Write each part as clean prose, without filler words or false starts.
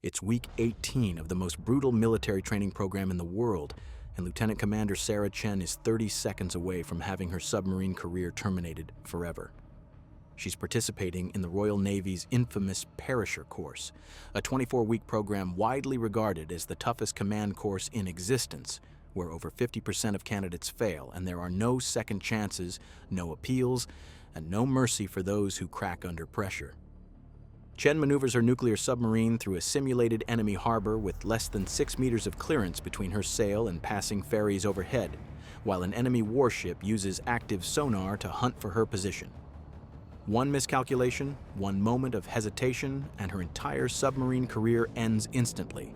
It's week 18 of the most brutal military training program in the world, and Lieutenant Commander Sarah Chen is 30 seconds away from having her submarine career terminated forever. She's participating in the Royal Navy's infamous Perisher course, a 24-week program widely regarded as the toughest command course in existence, where over 50% of candidates fail, and there are no second chances, no appeals, and no mercy for those who crack under pressure. Chen maneuvers her nuclear submarine through a simulated enemy harbor with less than 6 meters of clearance between her sail and passing ferries overhead, while an enemy warship uses active sonar to hunt for her position. One miscalculation, one moment of hesitation, and her entire submarine career ends instantly.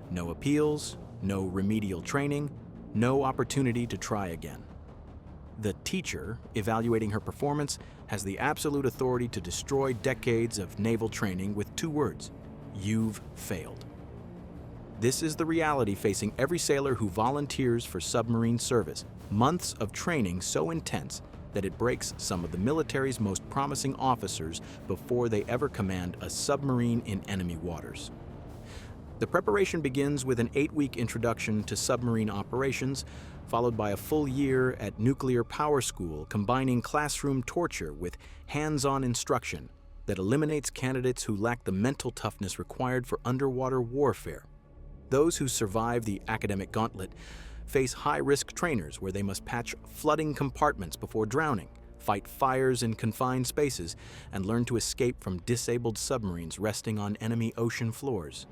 No appeals, no remedial training, no opportunity to try again. The teacher, evaluating her performance, has the absolute authority to destroy decades of naval training with 2 words: you've failed. This is the reality facing every sailor who volunteers for submarine service. Months of training so intense that it breaks some of the military's most promising officers before they ever command a submarine in enemy waters. The preparation begins with an 8-week introduction to submarine operations, followed by a full year at nuclear power school, combining classroom torture with hands-on instruction that eliminates candidates who lack the mental toughness required for underwater warfare. Those who survive the academic gauntlet face high-risk trainers where they must patch flooding compartments before drowning, fight fires in confined spaces, and learn to escape from disabled submarines resting on enemy ocean floors.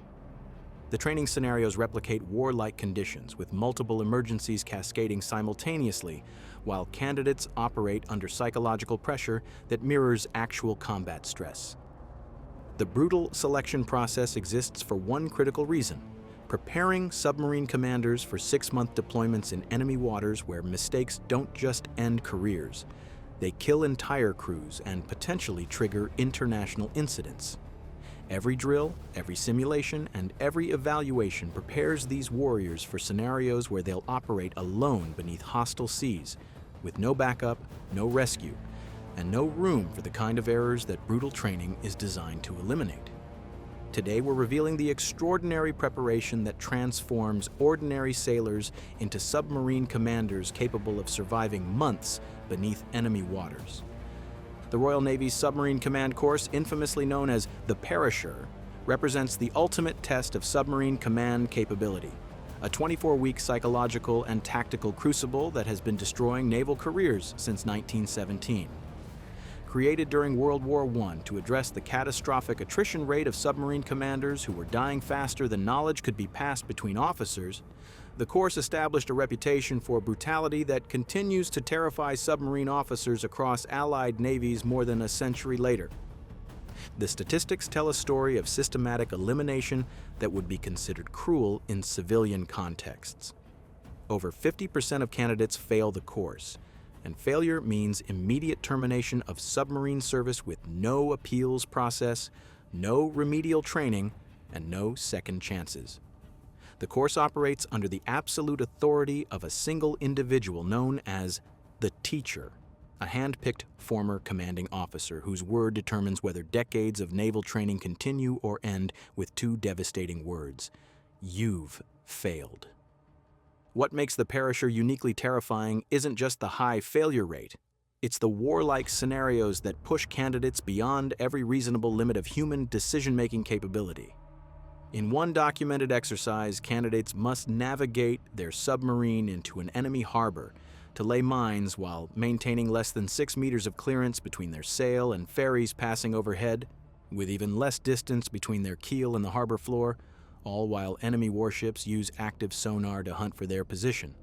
The training scenarios replicate warlike conditions, with multiple emergencies cascading simultaneously, while candidates operate under psychological pressure that mirrors actual combat stress. The brutal selection process exists for one critical reason: preparing submarine commanders for 6-month deployments in enemy waters where mistakes don't just end careers. They kill entire crews and potentially trigger international incidents. Every drill, every simulation, and every evaluation prepares these warriors for scenarios where they'll operate alone beneath hostile seas, with no backup, no rescue, and no room for the kind of errors that brutal training is designed to eliminate. Today, we're revealing the extraordinary preparation that transforms ordinary sailors into submarine commanders capable of surviving months beneath enemy waters. The Royal Navy's Submarine Command Course, infamously known as the Perisher, represents the ultimate test of submarine command capability, a 24-week psychological and tactical crucible that has been destroying naval careers since 1917. Created during World War I to address the catastrophic attrition rate of submarine commanders who were dying faster than knowledge could be passed between officers, the course established a reputation for brutality that continues to terrify submarine officers across Allied navies more than a century later. The statistics tell a story of systematic elimination that would be considered cruel in civilian contexts. Over 50% of candidates fail the course, and failure means immediate termination of submarine service with no appeals process, no remedial training, and no second chances. The course operates under the absolute authority of a single individual known as the teacher, a hand-picked former commanding officer whose word determines whether decades of naval training continue or end with 2 devastating words: you've failed. What makes the Perisher uniquely terrifying isn't just the high failure rate. It's the warlike scenarios that push candidates beyond every reasonable limit of human decision-making capability. In one documented exercise, candidates must navigate their submarine into an enemy harbor to lay mines while maintaining less than 6 meters of clearance between their sail and ferries passing overhead, with even less distance between their keel and the harbor floor, all while enemy warships use active sonar to hunt for their position.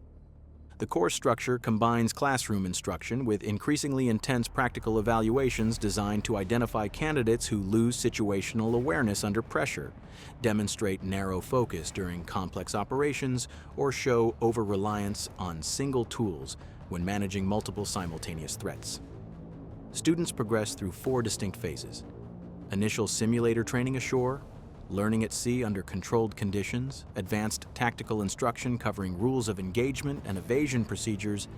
The course structure combines classroom instruction with increasingly intense practical evaluations designed to identify candidates who lose situational awareness under pressure, demonstrate narrow focus during complex operations, or show over-reliance on single tools when managing multiple simultaneous threats. Students progress through 4 distinct phases: initial simulator training ashore, learning at sea under controlled conditions, advanced tactical instruction covering rules of engagement and evasion procedures,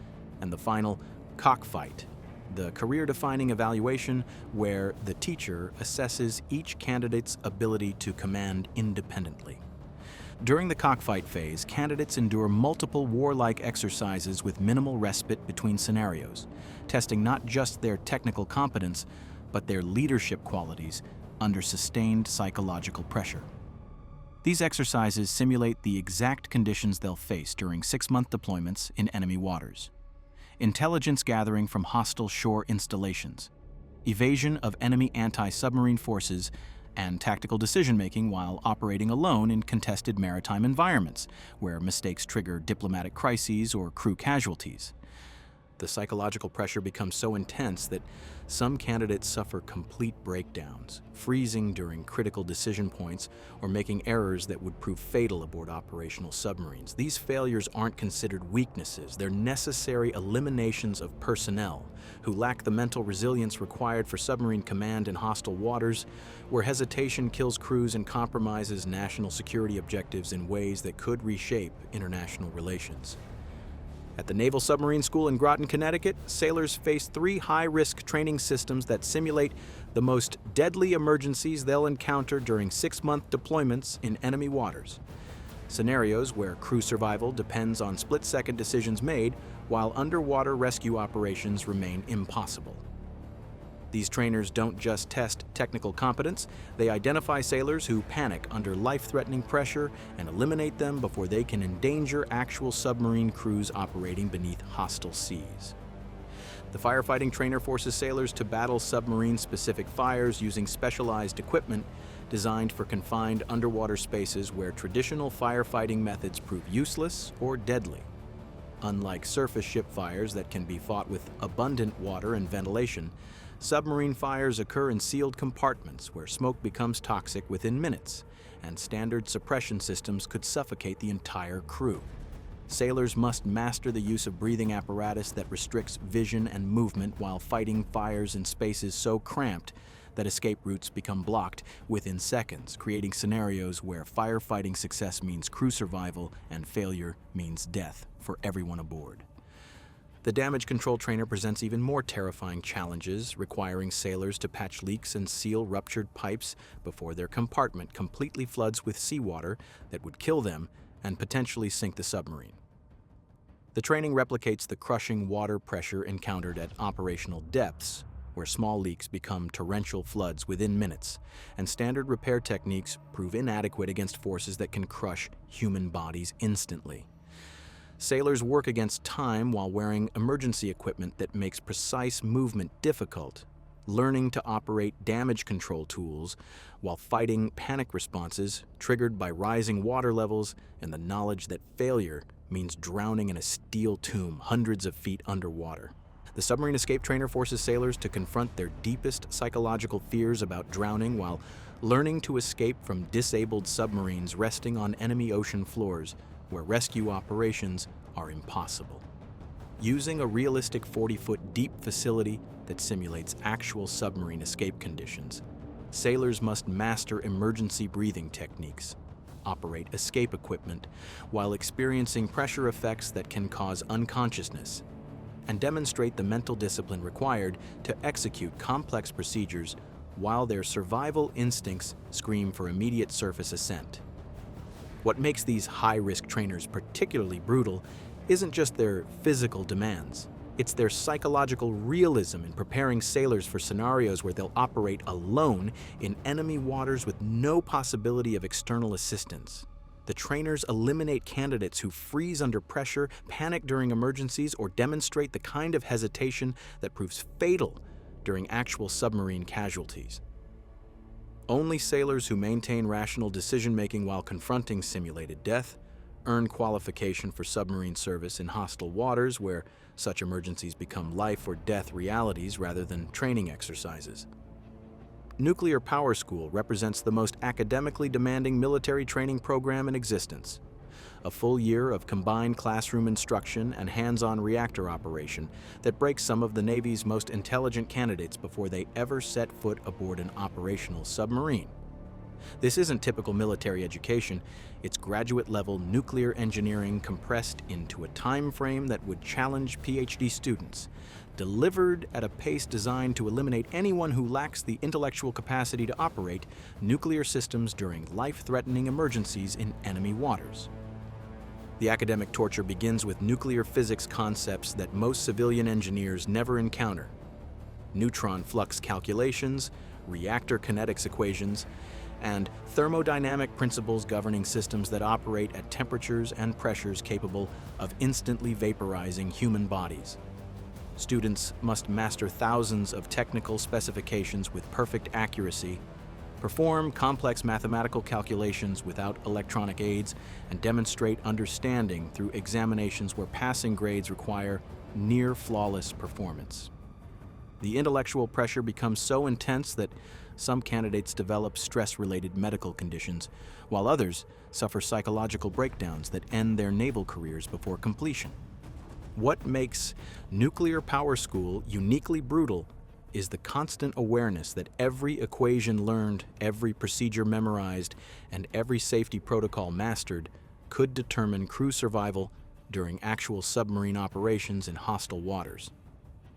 and the final cockfight, the career-defining evaluation where the teacher assesses each candidate's ability to command independently. During the cockfight phase, candidates endure multiple warlike exercises with minimal respite between scenarios, testing not just their technical competence, but their leadership qualities under sustained psychological pressure. These exercises simulate the exact conditions they'll face during 6-month deployments in enemy waters. Intelligence gathering from hostile shore installations, evasion of enemy anti-submarine forces, and tactical decision-making while operating alone in contested maritime environments, where mistakes trigger diplomatic crises or crew casualties. The psychological pressure becomes so intense that some candidates suffer complete breakdowns, freezing during critical decision points or making errors that would prove fatal aboard operational submarines. These failures aren't considered weaknesses, they're necessary eliminations of personnel who lack the mental resilience required for submarine command in hostile waters, where hesitation kills crews and compromises national security objectives in ways that could reshape international relations. At the Naval Submarine School in Groton, Connecticut, sailors face 3 high-risk training systems that simulate the most deadly emergencies they'll encounter during 6-month deployments in enemy waters. Scenarios where crew survival depends on split-second decisions made, while underwater rescue operations remain impossible. These trainers don't just test technical competence, they identify sailors who panic under life-threatening pressure and eliminate them before they can endanger actual submarine crews operating beneath hostile seas. The firefighting trainer forces sailors to battle submarine-specific fires using specialized equipment designed for confined underwater spaces where traditional firefighting methods prove useless or deadly. Unlike surface ship fires that can be fought with abundant water and ventilation, submarine fires occur in sealed compartments where smoke becomes toxic within minutes, and standard suppression systems could suffocate the entire crew. Sailors must master the use of breathing apparatus that restricts vision and movement while fighting fires in spaces so cramped that escape routes become blocked within seconds, creating scenarios where firefighting success means crew survival and failure means death for everyone aboard. The damage control trainer presents even more terrifying challenges, requiring sailors to patch leaks and seal ruptured pipes before their compartment completely floods with seawater that would kill them and potentially sink the submarine. The training replicates the crushing water pressure encountered at operational depths, where small leaks become torrential floods within minutes, and standard repair techniques prove inadequate against forces that can crush human bodies instantly. Sailors work against time while wearing emergency equipment that makes precise movement difficult, learning to operate damage control tools while fighting panic responses triggered by rising water levels and the knowledge that failure means drowning in a steel tomb hundreds of feet underwater. The submarine escape trainer forces sailors to confront their deepest psychological fears about drowning while learning to escape from disabled submarines resting on enemy ocean floors, where rescue operations are impossible. Using a realistic 40-foot deep facility that simulates actual submarine escape conditions, sailors must master emergency breathing techniques, operate escape equipment while experiencing pressure effects that can cause unconsciousness, and demonstrate the mental discipline required to execute complex procedures while their survival instincts scream for immediate surface ascent. What makes these high-risk trainers particularly brutal isn't just their physical demands. It's their psychological realism in preparing sailors for scenarios where they'll operate alone in enemy waters with no possibility of external assistance. The trainers eliminate candidates who freeze under pressure, panic during emergencies, or demonstrate the kind of hesitation that proves fatal during actual submarine casualties. Only sailors who maintain rational decision-making while confronting simulated death earn qualification for submarine service in hostile waters where such emergencies become life or death realities rather than training exercises. Nuclear Power School represents the most academically demanding military training program in existence. A full year of combined classroom instruction and hands-on reactor operation that breaks some of the Navy's most intelligent candidates before they ever set foot aboard an operational submarine. This isn't typical military education, it's graduate-level nuclear engineering compressed into a time frame that would challenge PhD students, delivered at a pace designed to eliminate anyone who lacks the intellectual capacity to operate nuclear systems during life-threatening emergencies in enemy waters. The academic torture begins with nuclear physics concepts that most civilian engineers never encounter: neutron flux calculations, reactor kinetics equations, and thermodynamic principles governing systems that operate at temperatures and pressures capable of instantly vaporizing human bodies. Students must master thousands of technical specifications with perfect accuracy, perform complex mathematical calculations without electronic aids, and demonstrate understanding through examinations where passing grades require near-flawless performance. The intellectual pressure becomes so intense that some candidates develop stress-related medical conditions, while others suffer psychological breakdowns that end their naval careers before completion. What makes nuclear power school uniquely brutal is the constant awareness that every equation learned, every procedure memorized, and every safety protocol mastered could determine crew survival during actual submarine operations in hostile waters.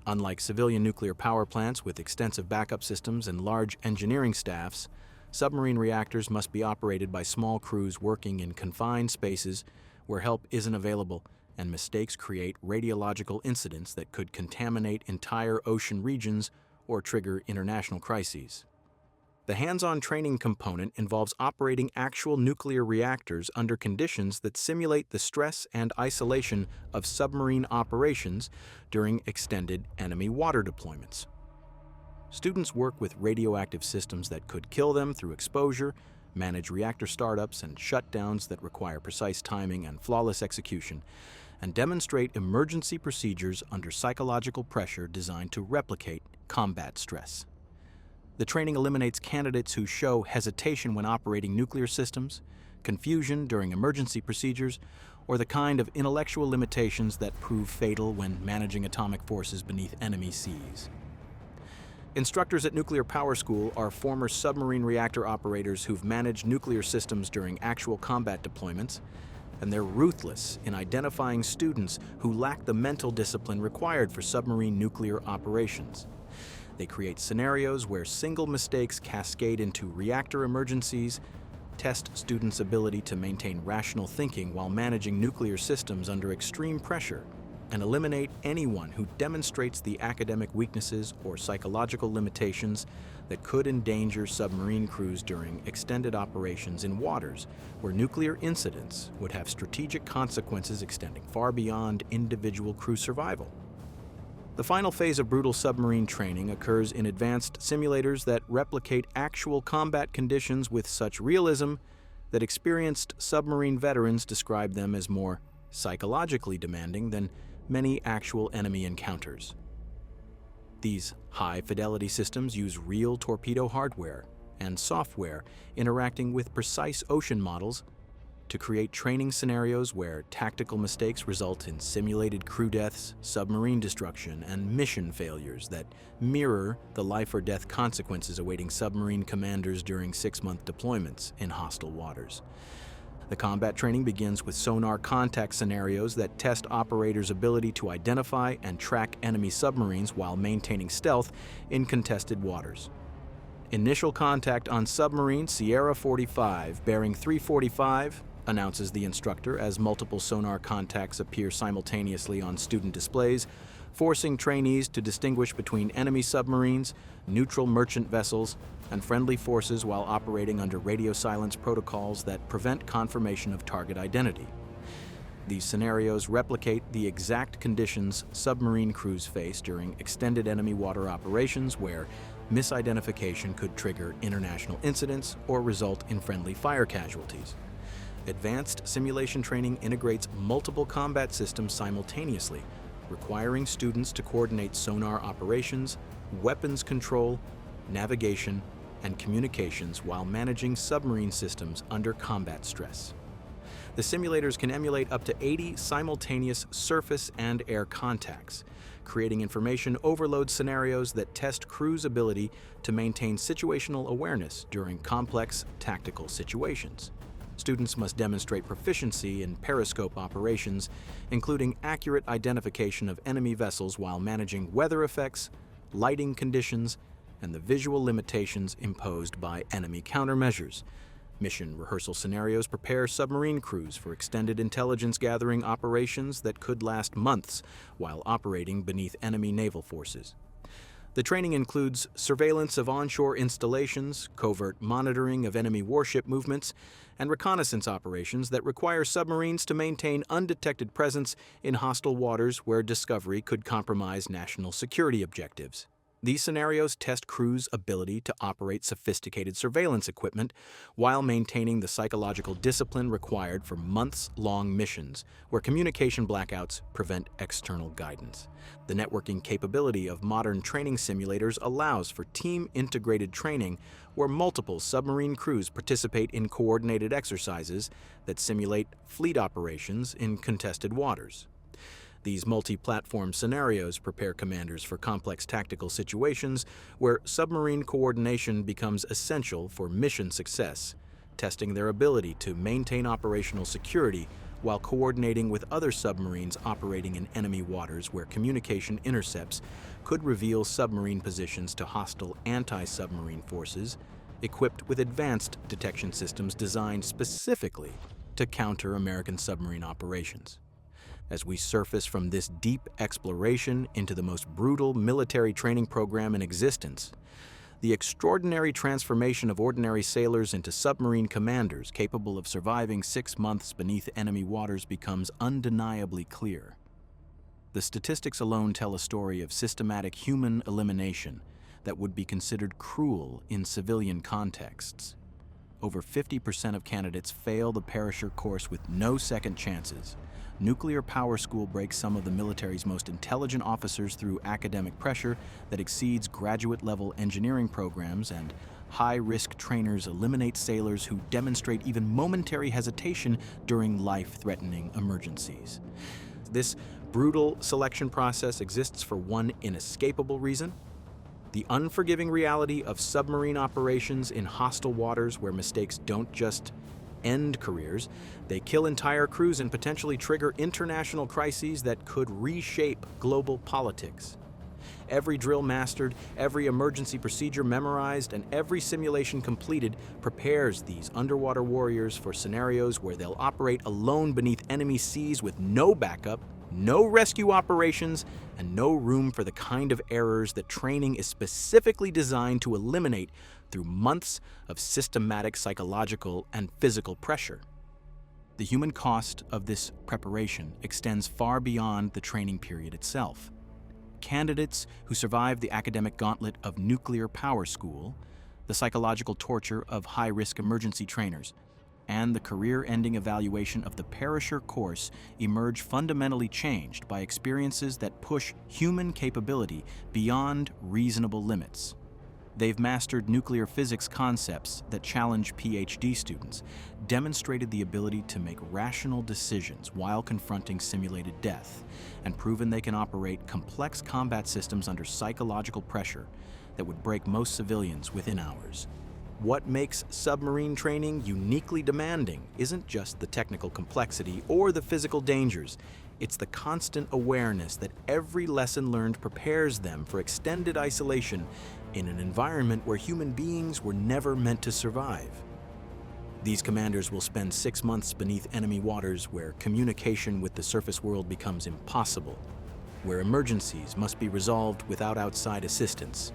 Unlike civilian nuclear power plants with extensive backup systems and large engineering staffs, submarine reactors must be operated by small crews working in confined spaces where help isn't available, and mistakes create radiological incidents that could contaminate entire ocean regions or trigger international crises. The hands-on training component involves operating actual nuclear reactors under conditions that simulate the stress and isolation of submarine operations during extended enemy water deployments. Students work with radioactive systems that could kill them through exposure, manage reactor startups and shutdowns that require precise timing and flawless execution, and demonstrate emergency procedures under psychological pressure designed to replicate combat stress. The training eliminates candidates who show hesitation when operating nuclear systems, confusion during emergency procedures, or the kind of intellectual limitations that prove fatal when managing atomic forces beneath enemy seas. Instructors at Nuclear Power School are former submarine reactor operators who've managed nuclear systems during actual combat deployments, and they're ruthless in identifying students who lack the mental discipline required for submarine nuclear operations. They create scenarios where single mistakes cascade into reactor emergencies, test students' ability to maintain rational thinking while managing nuclear systems under extreme pressure, and eliminate anyone who demonstrates the academic weaknesses or psychological limitations that could endanger submarine crews during extended operations in waters where nuclear incidents would have strategic consequences extending far beyond individual crew survival. The final phase of brutal submarine training occurs in advanced simulators that replicate actual combat conditions with such realism that experienced submarine veterans describe them as more psychologically demanding than many actual enemy encounters. These high-fidelity systems use real torpedo hardware and software interacting with precise ocean models to create training scenarios where tactical mistakes result in simulated crew deaths, submarine destruction, and mission failures that mirror the life-or-death consequences awaiting submarine commanders during 6-month deployments in hostile waters. The combat training begins with sonar contact scenarios that test operators' ability to identify and track enemy submarines while maintaining stealth in contested waters. Initial contact on submarine Sierra 45, bearing 345, announces the instructor as multiple sonar contacts appear simultaneously on student displays, forcing trainees to distinguish between enemy submarines, neutral merchant vessels, and friendly forces while operating under radio silence protocols that prevent confirmation of target identity. These scenarios replicate the exact conditions submarine crews face during extended enemy water operations where misidentification could trigger international incidents or result in friendly fire casualties. Advanced simulation training integrates multiple combat systems simultaneously, requiring students to coordinate sonar operations, weapons control, navigation, and communications while managing submarine systems under combat stress. The simulators can emulate up to 80 simultaneous surface and air contacts, creating information overload scenarios that test crews' ability to maintain situational awareness during complex tactical situations. Students must demonstrate proficiency in periscope operations, including accurate identification of enemy vessels while managing weather effects, lighting conditions, and the visual limitations imposed by enemy countermeasures. Mission rehearsal scenarios prepare submarine crews for extended intelligence-gathering operations that could last months while operating beneath enemy naval forces. The training includes surveillance of onshore installations, covert monitoring of enemy warship movements, and reconnaissance operations that require submarines to maintain undetected presence in hostile waters where discovery could compromise national security objectives. These scenarios test crews' ability to operate sophisticated surveillance equipment while maintaining the psychological discipline required for months-long missions where communication blackouts prevent external guidance. The networking capability of modern training simulators allows for team-integrated training where multiple submarine crews participate in coordinated exercises that simulate fleet operations in contested waters. These multi-platform scenarios prepare commanders for complex tactical situations where submarine coordination becomes essential for mission success, testing their ability to maintain operational security while coordinating with other submarines operating in enemy waters where communication intercepts could reveal submarine positions to hostile anti-submarine forces equipped with advanced detection systems designed specifically to counter American submarine operations. As we surface from this deep exploration into the most brutal military training program in existence, the extraordinary transformation of ordinary sailors into submarine commanders capable of surviving 6 months beneath enemy waters becomes undeniably clear. The statistics alone tell a story of systematic human elimination that would be considered cruel in civilian contexts. Over 50% of candidates fail the perisher course with no second chances. Nuclear Power School breaks some of the military's most intelligent officers through academic pressure that exceeds graduate-level engineering programs, and high-risk trainers eliminate sailors who demonstrate even momentary hesitation during life-threatening emergencies. This brutal selection process exists for one inescapable reason: the unforgiving reality of submarine operations in hostile waters where mistakes don't just end careers, they kill entire crews and potentially trigger international crises that could reshape global politics. Every drill mastered, every emergency procedure memorized, and every simulation completed prepares these underwater warriors for scenarios where they'll operate alone beneath enemy seas with no backup, no rescue operations, and no room for the kind of errors that training is specifically designed to eliminate through months of systematic psychological and physical pressure. The human cost of this preparation extends far beyond the training period itself. Candidates who survive the academic gauntlet of nuclear power school, the psychological torture of high-risk emergency trainers, and the career-ending evaluation of the perisher course emerge fundamentally changed by experiences that push human capability beyond reasonable limits. They've mastered nuclear physics concepts that challenge PhD students, demonstrated the ability to make rational decisions while confronting simulated death, and proven they can operate complex combat systems under psychological pressure that would break most civilians within hours. What makes submarine training uniquely demanding isn't just the technical complexity or the physical dangers. It's the constant awareness that every lesson learned prepares them for extended isolation in an environment where human beings were never meant to survive. These commanders will spend 6 months beneath enemy waters where communication with the surface world becomes impossible, where emergencies must be resolved without outside assistance,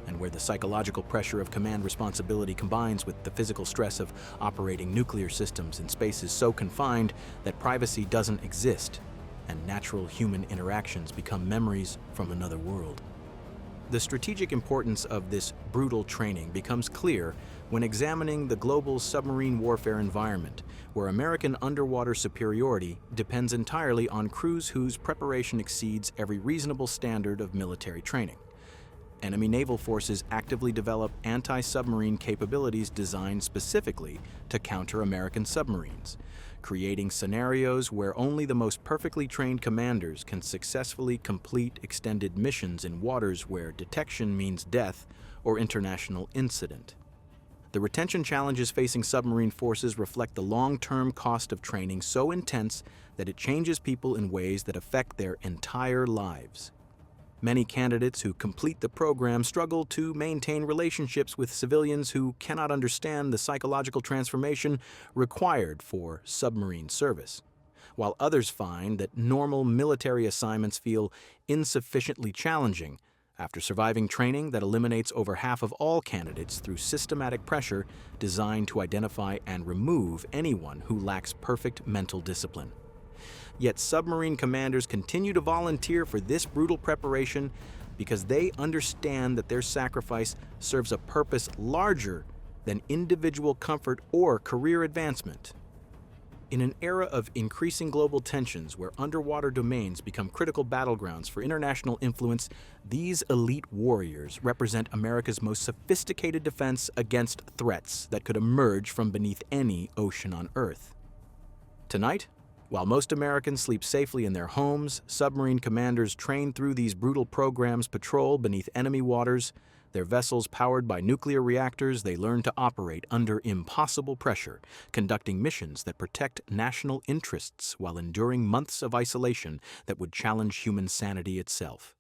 and where the psychological pressure of command responsibility combines with the physical stress of operating nuclear systems in spaces so confined that privacy doesn't exist, and natural human interactions become memories from another world. The strategic importance of this brutal training becomes clear when examining the global submarine warfare environment, where American underwater superiority depends entirely on crews whose preparation exceeds every reasonable standard of military training. Enemy naval forces actively develop anti-submarine capabilities designed specifically to counter American submarines, creating scenarios where only the most perfectly trained commanders can successfully complete extended missions in waters where detection means death or international incident. The retention challenges facing submarine forces reflect the long-term cost of training so intense that it changes people in ways that affect their entire lives. Many candidates who complete the program struggle to maintain relationships with civilians who cannot understand the psychological transformation required for submarine service, while others find that normal military assignments feel insufficiently challenging after surviving training that eliminates over half of all candidates through systematic pressure designed to identify and remove anyone who lacks perfect mental discipline. Yet submarine commanders continue to volunteer for this brutal preparation because they understand that their sacrifice serves a purpose larger than individual comfort or career advancement. In an era of increasing global tensions where underwater domains become critical battlegrounds for international influence, these elite warriors represent America's most sophisticated defense against threats that could emerge from beneath any ocean on Earth. Tonight, while most Americans sleep safely in their homes, submarine commanders trained through these brutal programs patrol beneath enemy waters. Their vessels powered by nuclear reactors, they learn to operate under impossible pressure, conducting missions that protect national interests while enduring months of isolation that would challenge human sanity itself.